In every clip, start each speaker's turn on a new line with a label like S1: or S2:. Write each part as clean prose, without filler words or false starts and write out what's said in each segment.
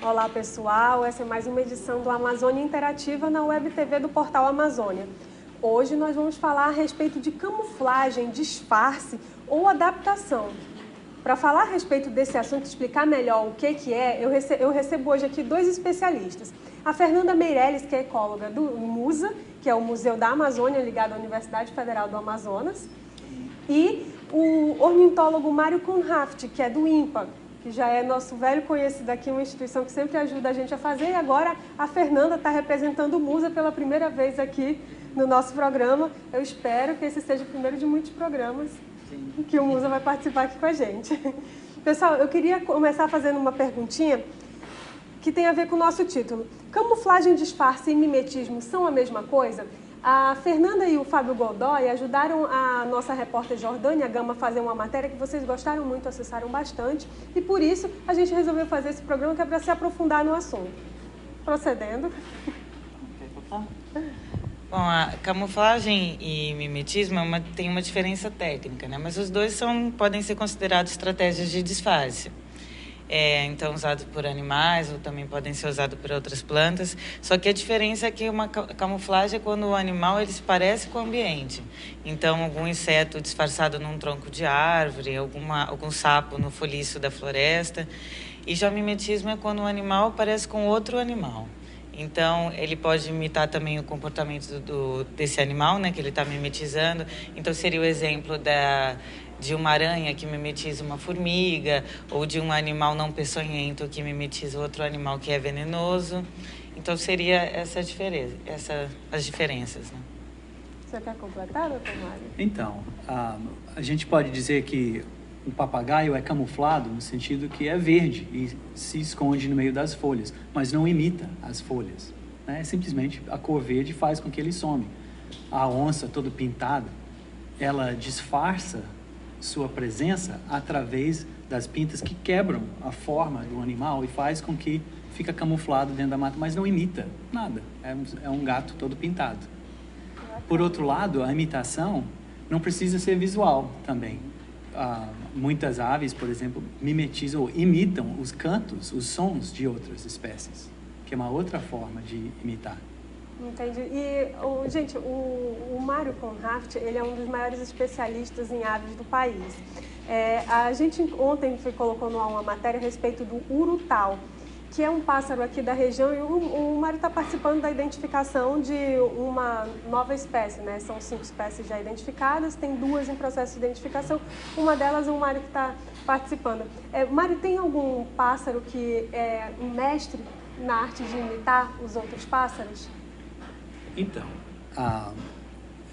S1: Olá pessoal, essa é mais uma edição do Amazônia Interativa na Web TV do Portal Amazônia. Hoje nós vamos falar a respeito de camuflagem, disfarce ou adaptação. Para falar a respeito desse assunto, explicar melhor o que é, eu recebo hoje aqui dois especialistas. A Fernanda Meirelles, que é ecóloga do MUSA, que é o Museu da Amazônia, ligado à Universidade Federal do Amazonas, e o ornitólogo Mário Conraft, que é do INPA, que já é nosso velho conhecido aqui, uma instituição que sempre ajuda a gente a fazer. E agora a Fernanda está representando o MUSA pela primeira vez aqui no nosso programa. Eu espero que esse seja o primeiro de muitos programas que o MUSA vai participar aqui com a gente. Pessoal, eu queria começar fazendo uma perguntinha que tem a ver com o nosso título. Camuflagem, disfarce e mimetismo são a mesma coisa? A Fernanda e o Fábio Godoy ajudaram a nossa repórter Jordânia Gama a fazer uma matéria que vocês gostaram muito, acessaram bastante, e por isso a gente resolveu fazer esse programa que é para se aprofundar no assunto. Procedendo.
S2: Bom, a camuflagem e mimetismo tem uma diferença técnica, né? Mas os dois podem ser considerados estratégias de disfarce. Então, usados por animais ou também podem ser usados por outras plantas. Só que a diferença é que uma camuflagem é quando o animal ele se parece com o ambiente. Então, algum inseto disfarçado num tronco de árvore, algum sapo no folhiço da floresta. E já o mimetismo é quando o animal parece com outro animal. Então, ele pode imitar também o comportamento desse animal, né, que ele está mimetizando. Então, seria o exemplo de uma aranha que mimetiza uma formiga, ou de um animal não peçonhento que mimetiza outro animal que é venenoso. Então, seria essa diferença, as diferenças, né?
S1: Você quer completar, doutor Mário?
S3: Então, a gente pode dizer que o papagaio é camuflado no sentido que é verde e se esconde no meio das folhas, mas não imita as folhas, né? Simplesmente a cor verde faz com que ele some. A onça toda pintada, ela disfarça sua presença através das pintas que quebram a forma do animal e faz com que fica camuflado dentro da mata, mas não imita nada. É um gato todo pintado. Por outro lado, a imitação não precisa ser visual também. Muitas aves, por exemplo, mimetizam ou imitam os cantos, os sons de outras espécies, que é uma outra forma de imitar.
S1: Entendi. E, gente, o Mário Conraft, ele é um dos maiores especialistas em aves do país. A gente ontem colocou no ar uma matéria a respeito do urutau, que é um pássaro aqui da região, e o Mário está participando da identificação de uma nova espécie, né? São 5 espécies já identificadas, tem 2 em processo de identificação, uma delas é o Mário que está participando. Mário, tem algum pássaro que é um mestre na arte de imitar os outros pássaros?
S3: Então,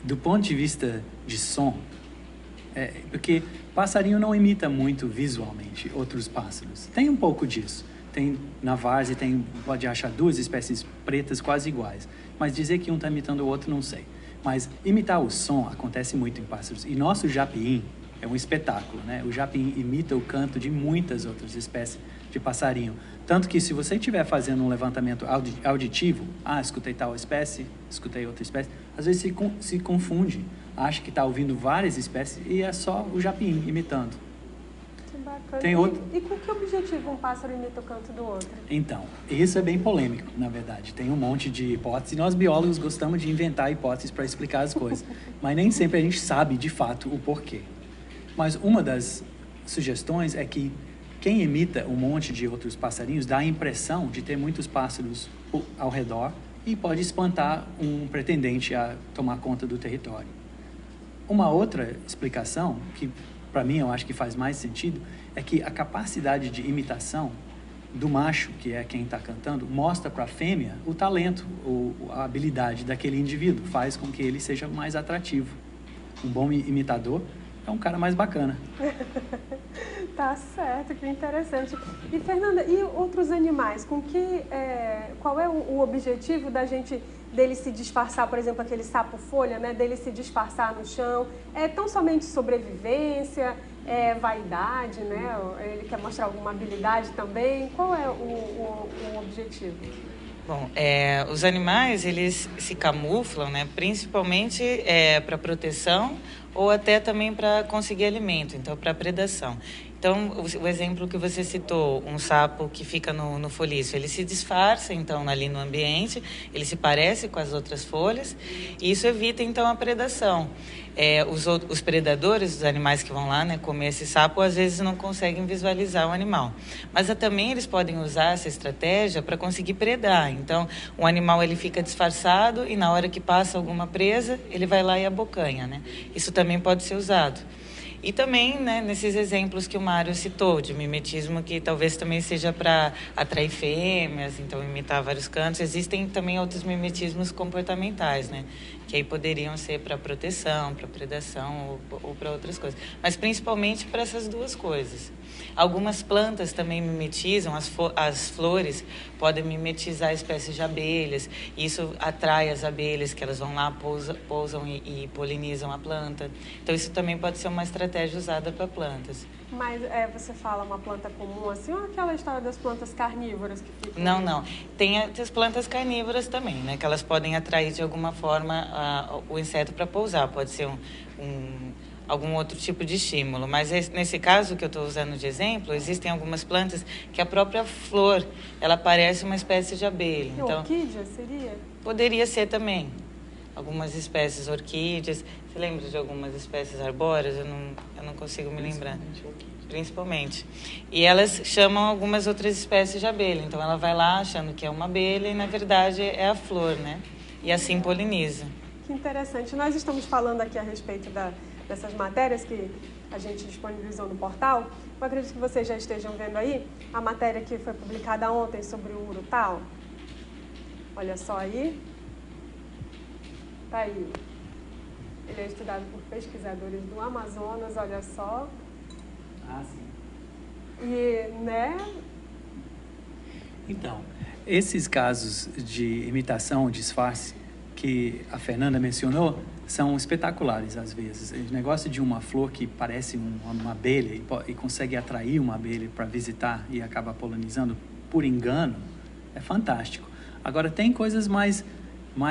S3: do ponto de vista de som, porque passarinho não imita muito visualmente outros pássaros. Tem um pouco disso. Tem na várzea, pode achar 2 espécies pretas quase iguais. Mas dizer que um está imitando o outro, não sei. Mas imitar o som acontece muito em pássaros. E nosso japim é um espetáculo, né? O japim imita o canto de muitas outras espécies de passarinho. Tanto que se você estiver fazendo um levantamento auditivo, escutei tal espécie, escutei outra espécie, às vezes se confunde, acha que está ouvindo várias espécies e é só o japim imitando.
S1: Que bacana.
S3: Tem outro...
S1: E com que objetivo um pássaro imita o canto do outro?
S3: Então, isso é bem polêmico, na verdade. Tem um monte de hipóteses e nós biólogos gostamos de inventar hipóteses para explicar as coisas, mas nem sempre a gente sabe de fato o porquê. Mas uma das sugestões é que quem imita um monte de outros passarinhos dá a impressão de ter muitos pássaros ao redor e pode espantar um pretendente a tomar conta do território. Uma outra explicação, que para mim eu acho que faz mais sentido, é que a capacidade de imitação do macho, que é quem está cantando, mostra para a fêmea o talento, a habilidade daquele indivíduo, faz com que ele seja mais atrativo. Um bom imitador é um cara mais bacana.
S1: Tá certo, que interessante. E, Fernanda, e outros animais? Qual é o objetivo dele se disfarçar, por exemplo, aquele sapo-folha, né? Dele se disfarçar no chão? É tão somente sobrevivência, vaidade, né? Ele quer mostrar alguma habilidade também? Qual é o objetivo?
S2: Bom, os animais, eles se camuflam, né, principalmente para proteção ou até também para conseguir alimento, então para predação. Então, o exemplo que você citou, um sapo que fica no folício, ele se disfarça, então, ali no ambiente, ele se parece com as outras folhas, e isso evita, então, a predação. Os predadores, os animais que vão lá, né, comer esse sapo, às vezes não conseguem visualizar o animal. Mas também eles podem usar essa estratégia para conseguir predar. Então, o animal ele fica disfarçado e na hora que passa alguma presa, ele vai lá e abocanha, né? Isso também pode ser usado. E também, né, nesses exemplos que o Mário citou, de mimetismo, que talvez também seja para atrair fêmeas, então imitar vários cantos, existem também outros mimetismos comportamentais, né, que aí poderiam ser para proteção, para predação ou para outras coisas. Mas principalmente para essas duas coisas. Algumas plantas também mimetizam, as flores podem mimetizar espécies de abelhas, e isso atrai as abelhas, que elas vão lá, pousam e polinizam a planta. Então, isso também pode ser uma estratégia usada para plantas.
S1: Mas você fala uma planta comum assim, ou aquela história das plantas carnívoras que ficam...
S2: Não. Tem as plantas carnívoras também, né? Que elas podem atrair de alguma forma o inseto para pousar. Pode ser algum outro tipo de estímulo. Mas nesse caso que eu estou usando de exemplo, existem algumas plantas que a própria flor, ela parece uma espécie de abelha.
S1: Então, orquídea seria?
S2: Poderia ser também. Algumas espécies orquídeas. Você lembra de algumas espécies arbóreas? Eu não consigo me lembrar. Principalmente. E elas chamam algumas outras espécies de abelha. Então, ela vai lá achando que é uma abelha e, na verdade, é a flor, né? E assim poliniza.
S1: Que interessante. Nós estamos falando aqui a respeito dessas matérias que a gente disponibilizou no portal. Eu acredito que vocês já estejam vendo aí a matéria que foi publicada ontem sobre o urutau. Olha só aí. Tá aí. Ele é estudado por pesquisadores do Amazonas, olha só.
S3: Ah, sim.
S1: E, né?
S3: Então, esses casos de imitação, disfarce, que a Fernanda mencionou, são espetaculares às vezes. O negócio de uma flor que parece uma abelha e consegue atrair uma abelha para visitar e acaba polinizando por engano, é fantástico. Agora, tem coisas mais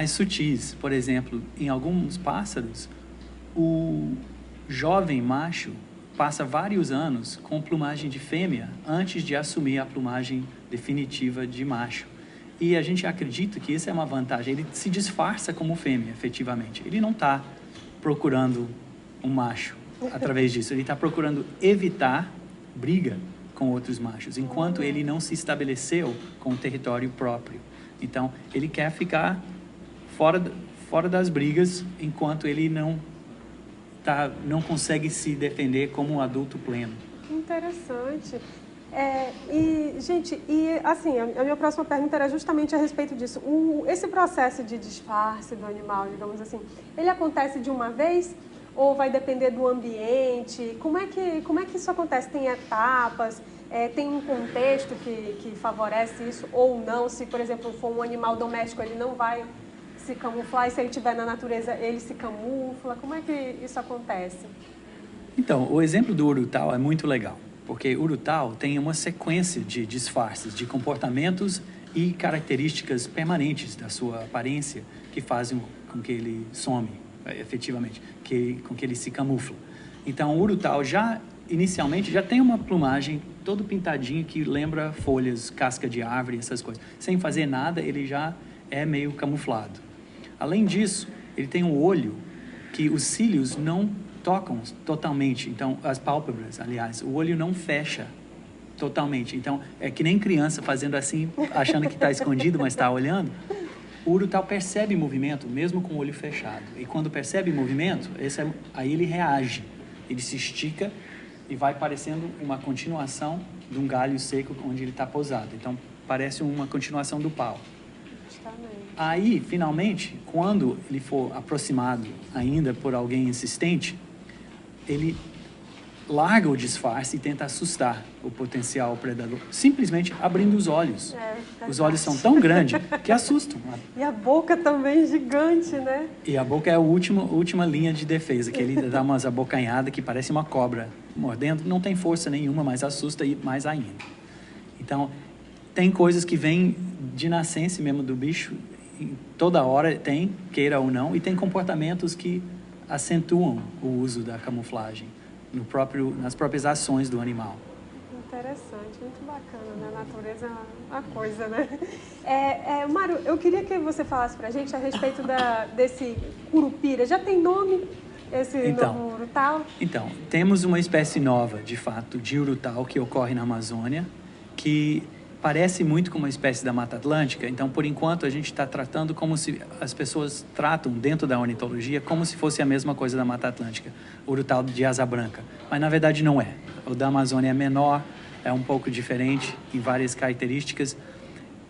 S3: sutis. Por exemplo, em alguns pássaros, o jovem macho passa vários anos com plumagem de fêmea antes de assumir a plumagem definitiva de macho. E a gente acredita que isso é uma vantagem. Ele se disfarça como fêmea, efetivamente. Ele não está procurando um macho através disso. Ele está procurando evitar briga com outros machos, enquanto ele não se estabeleceu com o território próprio. Então, ele quer ficar fora das brigas, enquanto ele não consegue se defender como um adulto pleno.
S1: Interessante. Gente, assim, a minha próxima pergunta era justamente a respeito disso. Esse processo de disfarce do animal, digamos assim, ele acontece de uma vez ou vai depender do ambiente? Como é que isso acontece? Tem etapas? Tem um contexto que favorece isso ou não? Se, por exemplo, for um animal doméstico, ele não vai se camuflar, e se ele estiver na natureza, ele se camufla? Como é que isso acontece?
S3: Então, o exemplo do urutau é muito legal, porque o urutau tem uma sequência de disfarces, de comportamentos e características permanentes da sua aparência que fazem com que ele some, efetivamente, com que ele se camufla. Então, o urutau inicialmente já tem uma plumagem todo pintadinho que lembra folhas, casca de árvore, essas coisas. Sem fazer nada, ele já é meio camuflado. Além disso, ele tem um olho que os cílios não tocam totalmente. Então, as pálpebras, aliás, o olho não fecha totalmente. Então, é que nem criança fazendo assim, achando que está escondido, mas está olhando. O urutau percebe movimento, mesmo com o olho fechado. E quando percebe movimento, aí ele reage. Ele se estica e vai parecendo uma continuação de um galho seco onde ele está pousado. Então, parece uma continuação do pau. Aí, finalmente, quando ele for aproximado ainda por alguém insistente, ele larga o disfarce e tenta assustar o potencial predador, simplesmente abrindo os olhos. Os olhos são tão grandes que assustam.
S1: E a boca também gigante, né?
S3: E a boca é a última linha de defesa, que ele dá umas abocanhadas que parece uma cobra mordendo, não tem força nenhuma, mas assusta mais ainda. Então, tem coisas que vêm de nascença mesmo do bicho, toda hora tem, queira ou não, e tem comportamentos que acentuam o uso da camuflagem nas próprias ações do animal.
S1: Interessante, muito bacana, né? A natureza é uma coisa, né? Mário, eu queria que você falasse pra gente a respeito desse curupira. Já tem nome esse novo urutau?
S3: Então, temos uma espécie nova, de fato, de urutau que ocorre na Amazônia, que parece muito com uma espécie da Mata Atlântica. Então, por enquanto, a gente está tratando como se as pessoas tratam dentro da ornitologia como se fosse a mesma coisa da Mata Atlântica, o urutau de asa branca. Mas, na verdade, não é. O da Amazônia é menor, é um pouco diferente em várias características,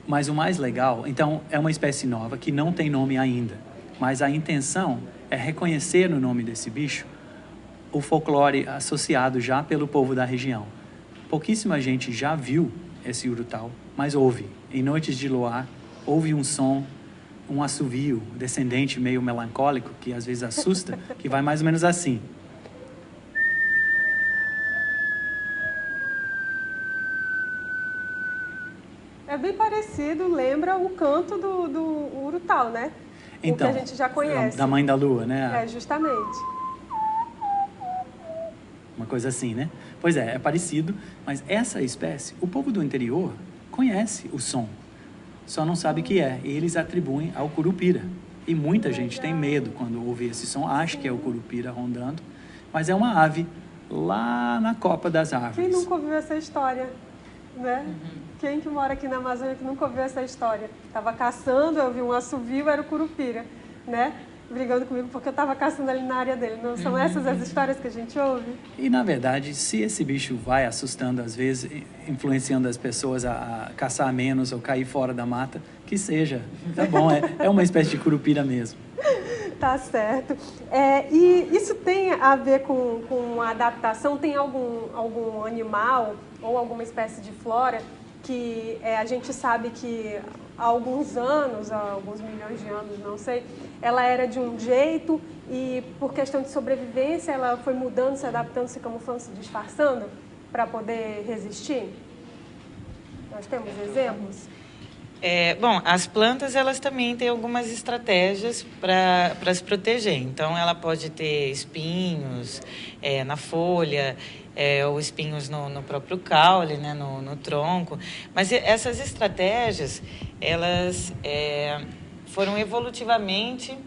S3: mas o mais legal, então, é uma espécie nova que não tem nome ainda, mas a intenção é reconhecer no nome desse bicho o folclore associado já pelo povo da região. Pouquíssima gente já viu esse urutau, mas ouve. Em noites de luar, ouve um som, um assovio descendente meio melancólico, que às vezes assusta, que vai mais ou menos assim.
S1: É bem parecido, lembra o canto do urutau, né?
S3: Então,
S1: o que a gente já conhece.
S3: Da Mãe da Lua, né?
S1: É, justamente.
S3: Uma coisa assim, né? Pois é parecido, mas essa espécie, o povo do interior conhece o som, só não sabe o que é, e eles atribuem ao curupira. E muita gente tem medo quando ouve esse som, acha que é o curupira rondando, mas é uma ave lá na copa das árvores.
S1: Quem nunca ouviu essa história, né? Quem que mora aqui na Amazônia que nunca ouviu essa história? Estava caçando, eu vi um assovio, era o curupira, né? Brigando comigo porque eu estava caçando ali na área dele. Não são essas as histórias que a gente ouve?
S3: E, na verdade, se esse bicho vai assustando, às vezes, influenciando as pessoas a caçar menos ou cair fora da mata, que seja, tá bom, é uma espécie de curupira mesmo.
S1: Tá certo. E isso tem a ver com a adaptação? Tem algum animal ou alguma espécie de flora que a gente sabe que há alguns anos, há alguns milhões de anos, não sei, ela era de um jeito e por questão de sobrevivência ela foi mudando, se adaptando, se camuflando, se disfarçando para poder resistir? Nós temos exemplos?
S2: Bom, as plantas elas também têm algumas estratégias para se proteger. Então, ela pode ter espinhos na folha, ou espinhos no próprio caule, né, no tronco. Mas essas estratégias, elas foram evolutivamente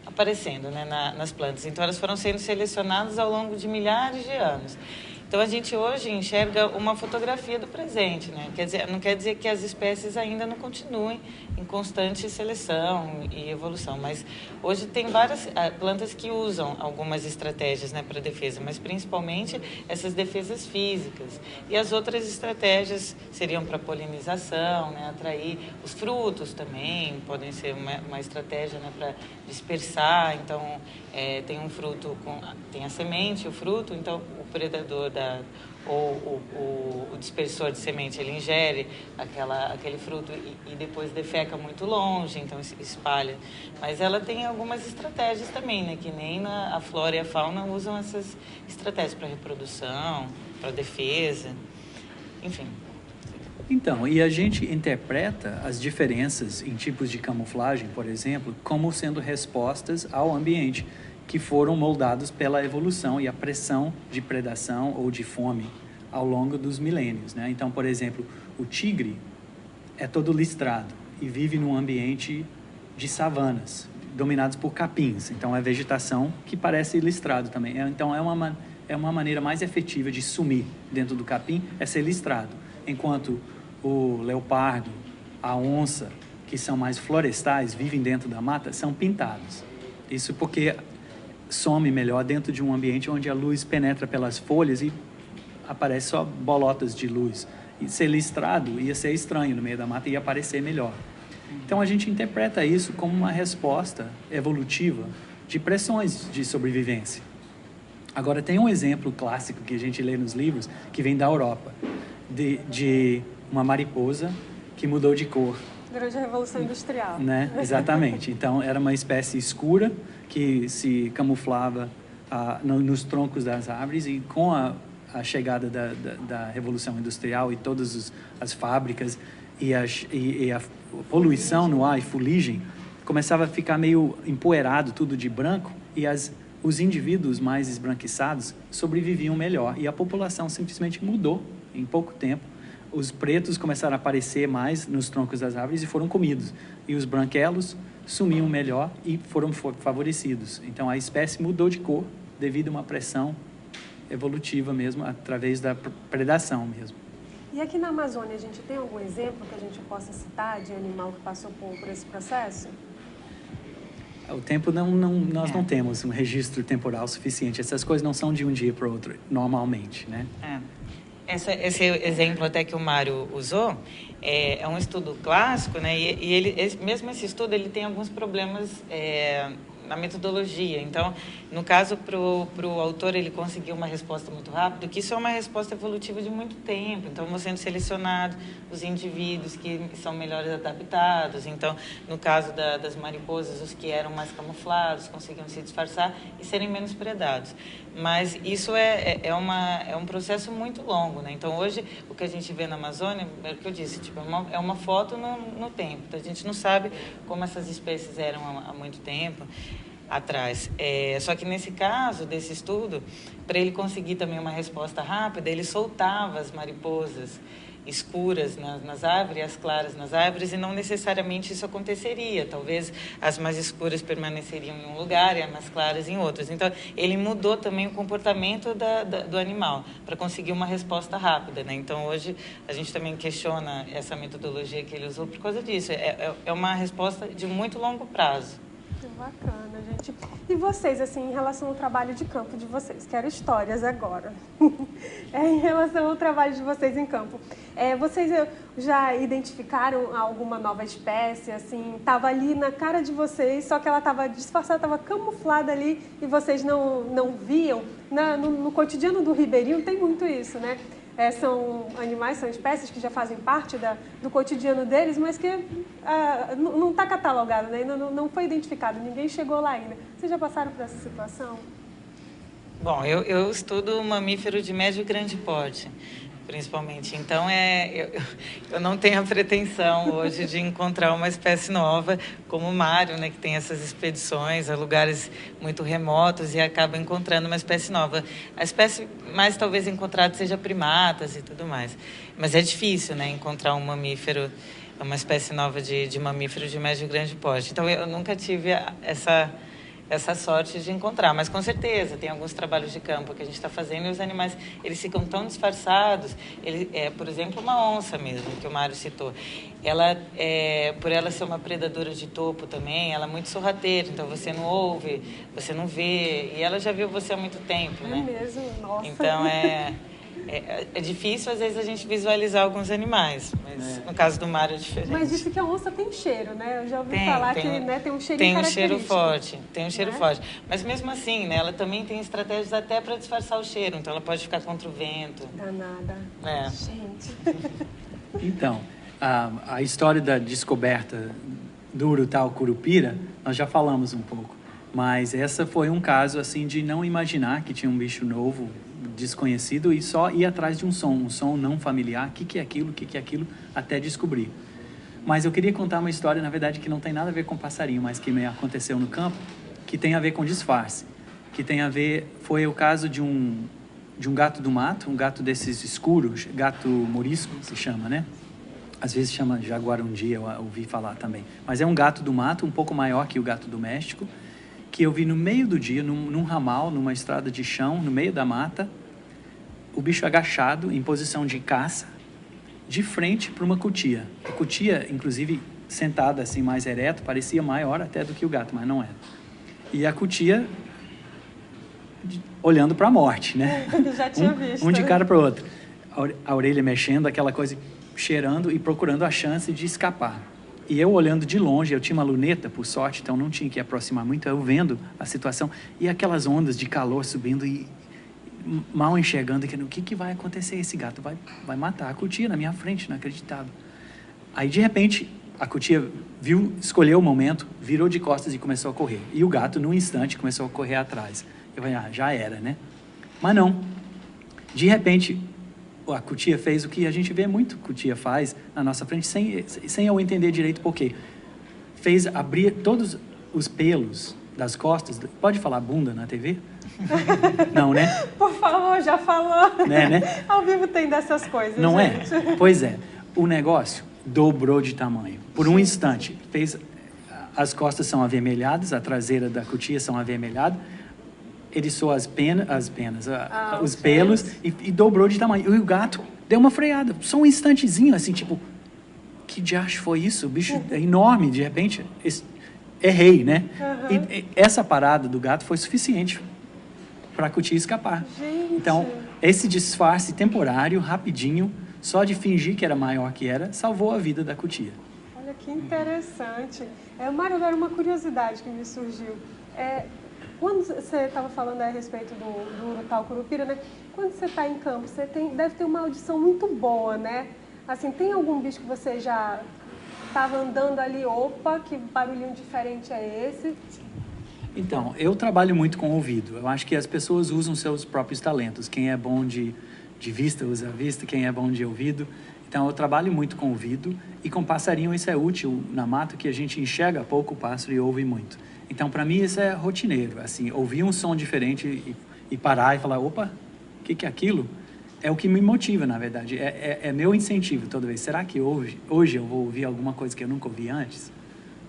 S2: aparecendo, né, nas plantas. Então, elas foram sendo selecionadas ao longo de milhares de anos. Então, a gente hoje enxerga uma fotografia do presente, né? Não quer dizer que as espécies ainda não continuem em constante seleção e evolução, mas hoje tem várias plantas que usam algumas estratégias, né, para defesa, mas principalmente essas defesas físicas. E as outras estratégias seriam para polinização, né, atrair os frutos também, podem ser uma estratégia, né, para dispersar. Então, tem um fruto, tem a semente, o fruto, então o predador ou o dispersor de semente, ele ingere aquele fruto e depois defeca muito longe, então espalha. Mas ela tem algumas estratégias também, né? Que nem a flora e a fauna usam essas estratégias para reprodução, para defesa, enfim.
S3: Então, e a gente interpreta as diferenças em tipos de camuflagem, por exemplo, como sendo respostas ao ambiente, que foram moldados pela evolução e a pressão de predação ou de fome ao longo dos milênios, né? Então, por exemplo, o tigre é todo listrado e vive num ambiente de savanas, dominados por capins. Então, é vegetação que parece listrado também. Então, é uma maneira mais efetiva de sumir dentro do capim, é ser listrado. Enquanto o leopardo, a onça, que são mais florestais, vivem dentro da mata, são pintados. Isso porque some melhor dentro de um ambiente onde a luz penetra pelas folhas e aparece só bolotas de luz. E ser listrado ia ser estranho no meio da mata e ia aparecer melhor. Então a gente interpreta isso como uma resposta evolutiva de pressões de sobrevivência. Agora tem um exemplo clássico que a gente lê nos livros que vem da Europa, de uma mariposa que mudou de cor.
S1: Durante a Revolução Industrial.
S3: Né? Exatamente. Então, era uma espécie escura que se camuflava nos troncos das árvores e com a chegada da Revolução Industrial e todas as fábricas e a poluição no ar e fuligem começava a ficar meio empoeirado, tudo de branco, e os indivíduos mais esbranquiçados sobreviviam melhor. E a população simplesmente mudou em pouco tempo. Os pretos começaram a aparecer mais nos troncos das árvores e foram comidos. E os branquelos sumiam melhor e foram favorecidos. Então, a espécie mudou de cor devido a uma pressão evolutiva mesmo, através da predação mesmo.
S1: E aqui na Amazônia, a gente tem algum exemplo que a gente possa citar de animal que passou por esse processo?
S3: O tempo nós não temos um registro temporal suficiente. Essas coisas não são de um dia para o outro, normalmente, né?
S2: Esse exemplo até que o Mário usou é um estudo clássico, né? E mesmo esse estudo ele tem alguns problemas na metodologia. Então, no caso, para o autor, ele conseguiu uma resposta muito rápida, que isso é uma resposta evolutiva de muito tempo. Então, vão sendo selecionados os indivíduos que são melhores adaptados. Então, no caso das mariposas, os que eram mais camuflados conseguiam se disfarçar e serem menos predados. Mas isso é um processo muito longo, né? Então, hoje, o que a gente vê na Amazônia, é o que eu disse, tipo, é uma foto no tempo. Então, a gente não sabe como essas espécies eram há muito tempo atrás. Só que nesse caso, desse estudo, para ele conseguir também uma resposta rápida, ele soltava as mariposas escuras nas árvores e as claras nas árvores, e não necessariamente isso aconteceria. Talvez as mais escuras permaneceriam em um lugar e as mais claras em outros. Então, ele mudou também o comportamento do animal para conseguir uma resposta rápida, né? Então, hoje, a gente também questiona essa metodologia que ele usou por causa disso. É uma resposta de muito longo prazo.
S1: Bacana, gente. E vocês, assim, em relação ao trabalho de campo de vocês? Quero histórias agora. Em relação ao trabalho de vocês em campo. Vocês já identificaram alguma nova espécie, assim, estava ali na cara de vocês, só que ela estava disfarçada, estava camuflada ali e vocês não viam? No cotidiano do ribeirinho tem muito isso, né? São animais, são espécies que já fazem parte do cotidiano deles, mas que não está catalogado, né? Não foi identificado, ninguém chegou lá ainda. Vocês já passaram por essa situação?
S2: Bom, eu estudo mamífero de médio e grande porte, principalmente. Então, eu não tenho a pretensão hoje de encontrar uma espécie nova, como o Mário, né, que tem essas expedições a lugares muito remotos e acaba encontrando uma espécie nova. A espécie mais talvez encontrada seja primatas e tudo mais. Mas é difícil, né, encontrar um mamífero, uma espécie nova de mamífero de médio e grande porte. Então, eu nunca tive essa sorte de encontrar, mas com certeza tem alguns trabalhos de campo que a gente está fazendo e os animais eles ficam tão disfarçados. Por exemplo, uma onça mesmo que o Mário citou, ela por ela ser uma predadora de topo também, ela é muito sorrateira, então você não ouve, você não vê, e ela já viu você há muito tempo, né?
S1: É mesmo, nossa.
S2: Então é difícil, às vezes, a gente visualizar alguns animais, mas no caso do Mário é diferente.
S1: Mas disse que a onça tem cheiro, né? Eu já ouvi falar que né, tem um cheirinho
S2: tem um
S1: característico.
S2: Tem um cheiro forte. Mas mesmo assim, né, ela também tem estratégias até para disfarçar o cheiro, então ela pode ficar contra o vento.
S1: Danada. Gente.
S3: Então, a história da descoberta do Urutau-Curupira, nós já falamos um pouco, mas essa foi um caso assim de não imaginar que tinha um bicho novo, desconhecido, e só ir atrás de um som não familiar, o que é aquilo, até descobrir. Mas eu queria contar uma história, na verdade, que não tem nada a ver com passarinho, mas que me aconteceu no campo, que tem a ver com disfarce, foi o caso de um gato do mato, um gato desses escuros, gato morisco se chama, né? Às vezes chama jaguarundi, eu ouvi falar também. Mas é um gato do mato, um pouco maior que o gato doméstico, que eu vi no meio do dia, num ramal, numa estrada de chão, no meio da mata, o bicho agachado, em posição de caça, de frente para uma cutia. A cutia, inclusive, sentada assim, mais ereto, parecia maior até do que o gato, mas não era. E a cutia olhando para a morte, né?
S1: Já tinha visto.
S3: Um de cara para o outro. A orelha mexendo, aquela coisa, cheirando e procurando a chance de escapar. E eu olhando de longe, eu tinha uma luneta, por sorte, então não tinha que aproximar muito, eu vendo a situação, e aquelas ondas de calor subindo e mal enxergando, que o que vai acontecer? Esse gato vai matar a cutia na minha frente, inacreditável. Aí, de repente, a cutia escolheu o momento, virou de costas e começou a correr. E o gato, num instante, começou a correr atrás. Eu falei, já era, né? Mas não. De repente, a cutia fez o que a gente vê muito cutia faz na nossa frente, sem eu entender direito por quê. Fez abrir todos os pelos das costas. Pode falar bunda na TV? Não, né?
S1: Por favor, já falou.
S3: Né?
S1: Ao vivo tem dessas coisas,
S3: não
S1: gente.
S3: É? Pois é. O negócio dobrou de tamanho. Por um instante, as costas são avermelhadas, a traseira da cutia são avermelhadas, eriçou os pelos e dobrou de tamanho. E o gato deu uma freada, só um instantezinho, assim, tipo, que diacho foi isso? O bicho é enorme, de repente, errei, né? E essa parada do gato foi suficiente para a cutia escapar.
S1: Gente.
S3: Então, esse disfarce temporário, rapidinho, só de fingir que era maior que era, salvou a vida da cutia.
S1: Olha que interessante. Mário, agora uma curiosidade que me surgiu. Quando você estava falando a respeito do Urutau Curupira, né? Quando você está em campo, você deve ter uma audição muito boa, né? Assim, tem algum bicho que você já estava andando ali, opa, que barulhinho diferente é esse?
S3: Então, eu trabalho muito com o ouvido. Eu acho que as pessoas usam seus próprios talentos. Quem é bom de vista usa a vista, quem é bom de ouvido. Então, eu trabalho muito com o ouvido e com passarinho isso é útil na mata, que a gente enxerga pouco o pássaro e ouve muito. Então, para mim, isso é rotineiro. Assim, ouvir um som diferente e parar e falar, opa, o que é aquilo? É o que me motiva, na verdade. É meu incentivo toda vez. Será que hoje eu vou ouvir alguma coisa que eu nunca ouvi antes?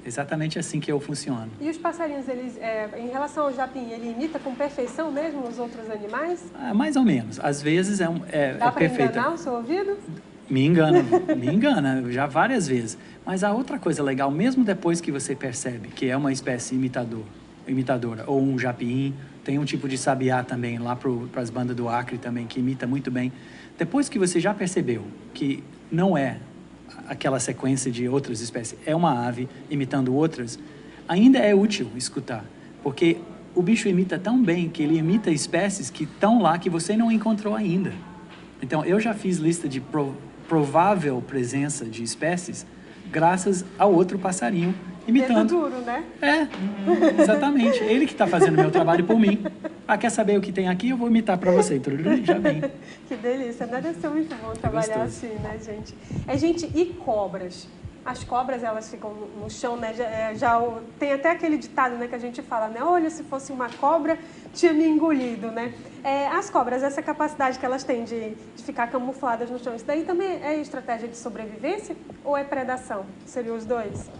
S3: Exatamente assim que eu funciono.
S1: E os passarinhos, eles, em relação ao japim, ele imita com perfeição mesmo os outros animais?
S3: Mais ou menos. Às vezes é
S1: Dá para
S3: perfeita.
S1: enganar o seu ouvido?
S3: Me engana, já várias vezes. Mas a outra coisa legal, mesmo depois que você percebe que é uma espécie imitadora, ou um japim, tem um tipo de sabiá também, lá para as bandas do Acre também, que imita muito bem. Depois que você já percebeu que não é aquela sequência de outras espécies, é uma ave imitando outras, ainda é útil escutar, porque o bicho imita tão bem que ele imita espécies que estão lá que você não encontrou ainda. Então, eu já fiz lista de provável presença de espécies graças ao outro passarinho imitando.
S1: Dedo duro, né?
S3: Exatamente. Ele que está fazendo o meu trabalho por mim. Quer saber o que tem aqui? Eu vou imitar para você. Já vem.
S1: Que delícia, né? Deve ser muito bom trabalhar assim, né, gente? Gente, e cobras? As cobras, elas ficam no chão, né? Tem até aquele ditado, né, que a gente fala, né? Olha, se fosse uma cobra, tinha me engolido, né? As cobras, essa capacidade que elas têm de ficar camufladas no chão, isso daí também é estratégia de sobrevivência ou é predação? Seriam os dois?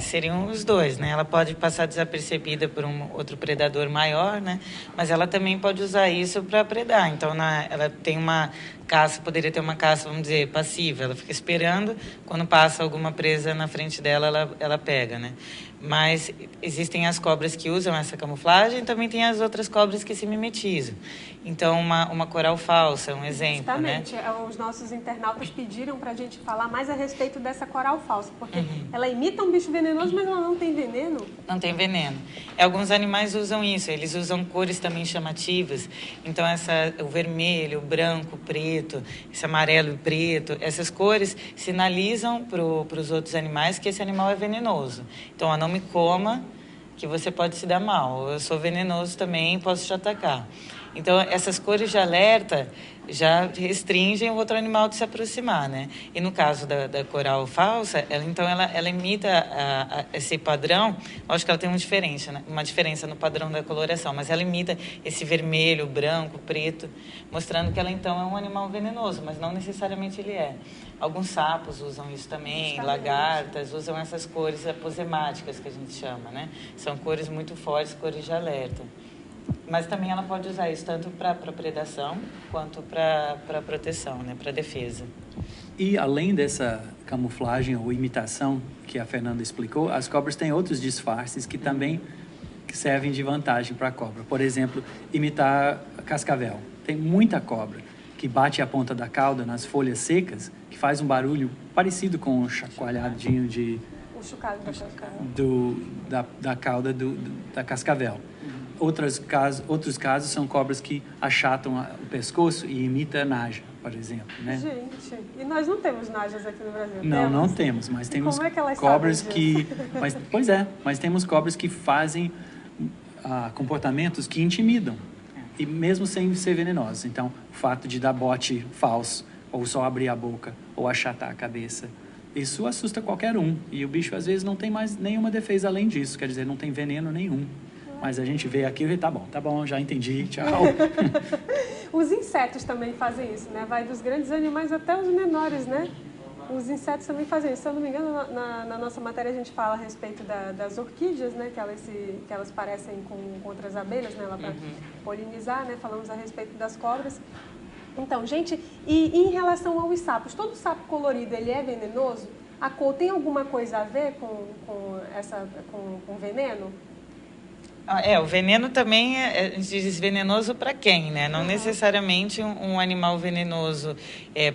S2: Seriam os dois, né? Ela pode passar desapercebida por um outro predador maior, né? Mas ela também pode usar isso para predar. Então, ela tem uma caça, poderia ter uma caça, vamos dizer, passiva. Ela fica esperando, quando passa alguma presa na frente dela, ela pega, né? Mas existem as cobras que usam essa camuflagem, também tem as outras cobras que se mimetizam. Então, uma coral falsa, um exemplo,
S1: justamente,
S2: né?
S1: Os nossos internautas pediram para a gente falar mais a respeito dessa coral falsa, porque ela imita um bicho venenoso, mas ela não tem veneno.
S2: Não tem veneno. Alguns animais usam isso, eles usam cores também chamativas. Então, o vermelho, o branco, o preto, esse amarelo e preto, essas cores sinalizam para os outros animais que esse animal é venenoso. Então, não me coma, que você pode se dar mal. Eu sou venenoso também, posso te atacar. Então, essas cores de alerta já restringem o outro animal de se aproximar, né? E no caso da coral falsa, ela imita esse padrão. Acho que ela tem uma diferença no padrão da coloração, mas ela imita esse vermelho, branco, preto, mostrando que ela então é um animal venenoso, mas não necessariamente ele é. Alguns sapos usam isso também, lagartas usam essas cores aposemáticas que a gente chama, né? São cores muito fortes, cores de alerta. Mas também ela pode usar isso tanto para predação quanto para proteção, né, para defesa.
S3: E além dessa camuflagem ou imitação que a Fernanda explicou, as cobras têm outros disfarces que também servem de vantagem para a cobra. Por exemplo, imitar cascavel. Tem muita cobra que bate a ponta da cauda nas folhas secas, que faz um barulho parecido com um chacoalhadinho de...
S1: O chocalho da cascavel.
S3: Da cauda da cascavel. Outros casos são cobras que achatam o pescoço e imitam naja, por exemplo, né?
S1: Gente, e nós não temos najas aqui no Brasil,
S3: não temos, mas temos cobras que... Mas temos cobras que fazem comportamentos que intimidam. e mesmo sem ser venenosos. Então, o fato de dar bote falso, ou só abrir a boca, ou achatar a cabeça, isso assusta qualquer um. E o bicho, às vezes, não tem mais nenhuma defesa além disso. Quer dizer, não tem veneno nenhum. Mas a gente vê aquilo e tá bom, já entendi, tchau.
S1: Os insetos também fazem isso, né? Vai dos grandes animais até os menores, né? Os insetos também fazem isso. Se eu não me engano, na nossa matéria a gente fala a respeito das orquídeas, né? Que elas parecem com outras abelhas, né? Para polinizar, né? Falamos a respeito das cobras. Então, gente, e em relação aos sapos, todo sapo colorido, ele é venenoso? A cor tem alguma coisa a ver com veneno?
S2: O veneno também a gente diz venenoso para quem, né? Não necessariamente um animal venenoso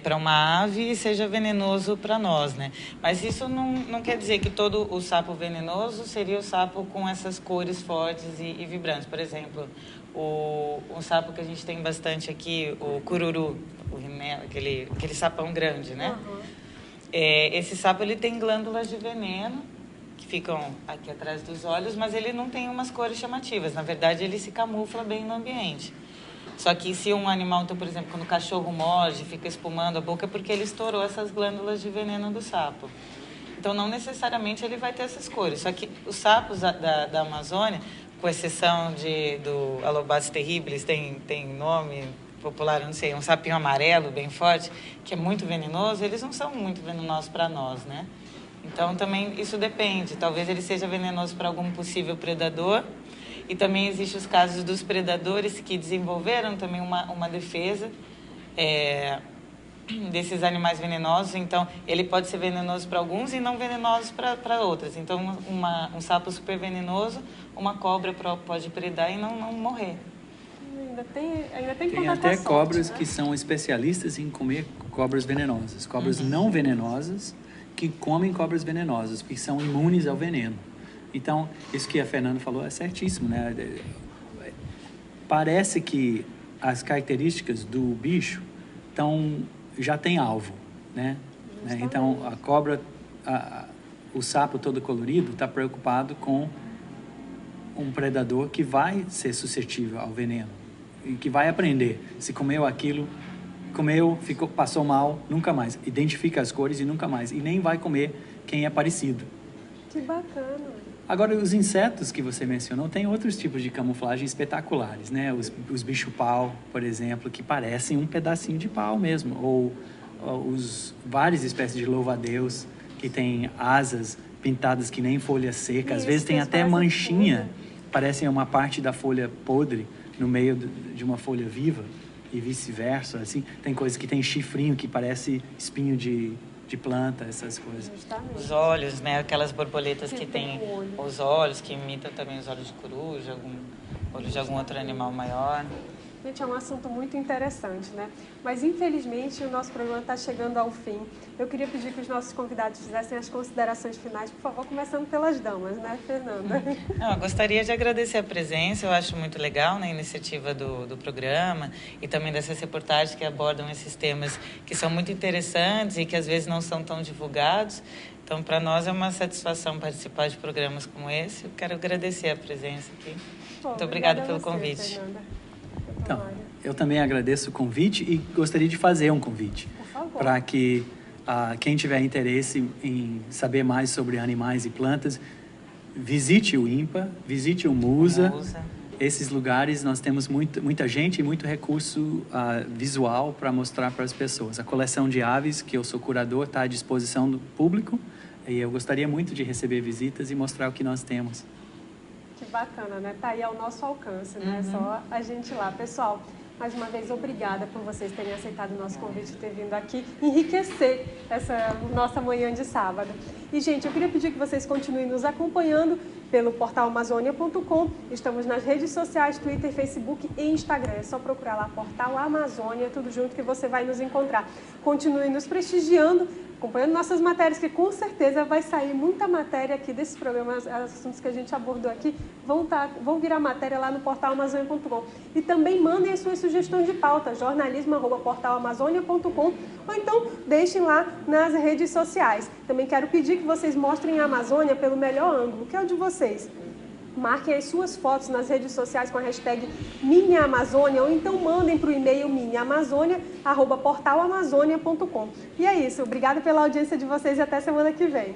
S2: para uma ave seja venenoso para nós, né? Mas isso não quer dizer que todo o sapo venenoso seria o sapo com essas cores fortes e vibrantes. Por exemplo, um sapo que a gente tem bastante aqui, o cururu, aquele sapão grande, né? Esse sapo ele tem glândulas de veneno que ficam aqui atrás dos olhos, mas ele não tem umas cores chamativas. Na verdade, ele se camufla bem no ambiente. Só que se um animal, então, por exemplo, quando o cachorro morde, fica espumando a boca, é porque ele estourou essas glândulas de veneno do sapo. Então, não necessariamente ele vai ter essas cores. Só que os sapos da Amazônia, com exceção do Alobatus terribilis, tem nome popular, eu não sei, um sapinho amarelo bem forte, que é muito venenoso, eles não são muito venenosos para nós, né? Então, também isso depende. Talvez ele seja venenoso para algum possível predador. E também existem os casos dos predadores que desenvolveram também uma defesa desses animais venenosos. Então, ele pode ser venenoso para alguns e não venenoso para outros. Então, um sapo super venenoso, uma cobra pode predar e não morrer.
S1: Ainda tem
S3: Tem até cobras, né, que são especialistas em comer cobras venenosas. Cobras não venenosas que comem cobras venenosas, porque são imunes ao veneno. Então, isso que a Fernanda falou é certíssimo, né? Parece que as características do bicho já tem alvo, né? Então, a cobra, o sapo todo colorido está preocupado com um predador que vai ser suscetível ao veneno e que vai aprender. Se comeu aquilo, passou mal, nunca mais. Identifica as cores e nunca mais. E nem vai comer quem é parecido.
S1: Que bacana.
S3: Agora, os insetos que você mencionou, tem outros tipos de camuflagem espetaculares, né? Os bicho-pau, por exemplo, que parecem um pedacinho de pau mesmo. Ou várias espécies de louva-a-Deus, que têm asas pintadas que nem folha seca. Às vezes tem até manchinha, parecem uma parte da folha podre no meio de uma folha viva. E vice-versa, assim. Tem coisas que tem chifrinho que parece espinho de planta, essas coisas.
S1: Justamente.
S2: Os olhos, né? Aquelas borboletas que tem os olhos, que imitam também os olhos de coruja, olhos de algum outro animal maior.
S1: Gente, é um assunto muito interessante, né? Mas, infelizmente, o nosso programa está chegando ao fim. Eu queria pedir que os nossos convidados fizessem as considerações finais, por favor, começando pelas damas, né, Fernanda?
S2: Eu gostaria de agradecer a presença, eu acho muito legal, né, a iniciativa do programa e também dessas reportagens que abordam esses temas que são muito interessantes e que, às vezes, não são tão divulgados. Então, para nós é uma satisfação participar de programas como esse. Eu quero agradecer a presença aqui. Muito obrigada pelo convite.
S1: Fernanda.
S3: Então, eu também agradeço o convite e gostaria de fazer um convite para que quem tiver interesse em saber mais sobre animais e plantas, visite o INPA, visite o MUSA. Esses lugares nós temos muita gente e muito recurso visual para mostrar para as pessoas. A coleção de aves, que eu sou curador, está à disposição do público e eu gostaria muito de receber visitas e mostrar o que nós temos.
S1: Que bacana, né? Tá aí ao nosso alcance, né? Só a gente ir lá. Pessoal, mais uma vez, obrigada por vocês terem aceitado o nosso convite e ter vindo aqui enriquecer essa nossa manhã de sábado. E, gente, eu queria pedir que vocês continuem nos acompanhando pelo portal Amazônia.com. Estamos nas redes sociais, Twitter, Facebook e Instagram. É só procurar lá, Portal Amazônia, tudo junto que você vai nos encontrar. Continue nos prestigiando, acompanhando nossas matérias, que com certeza vai sair muita matéria aqui desses programas, assuntos que a gente abordou aqui, vão virar matéria lá no portal Amazônia.com. E também mandem as suas sugestões de pauta, jornalismo@portalamazônia.com, ou então deixem lá nas redes sociais. Também quero pedir que vocês mostrem a Amazônia pelo melhor ângulo, que é o de vocês. Marquem as suas fotos nas redes sociais com a hashtag Minha Amazônia ou então mandem para o e-mail minhaamazônia@portalamazônia.com. E é isso, obrigada pela audiência de vocês e até semana que vem.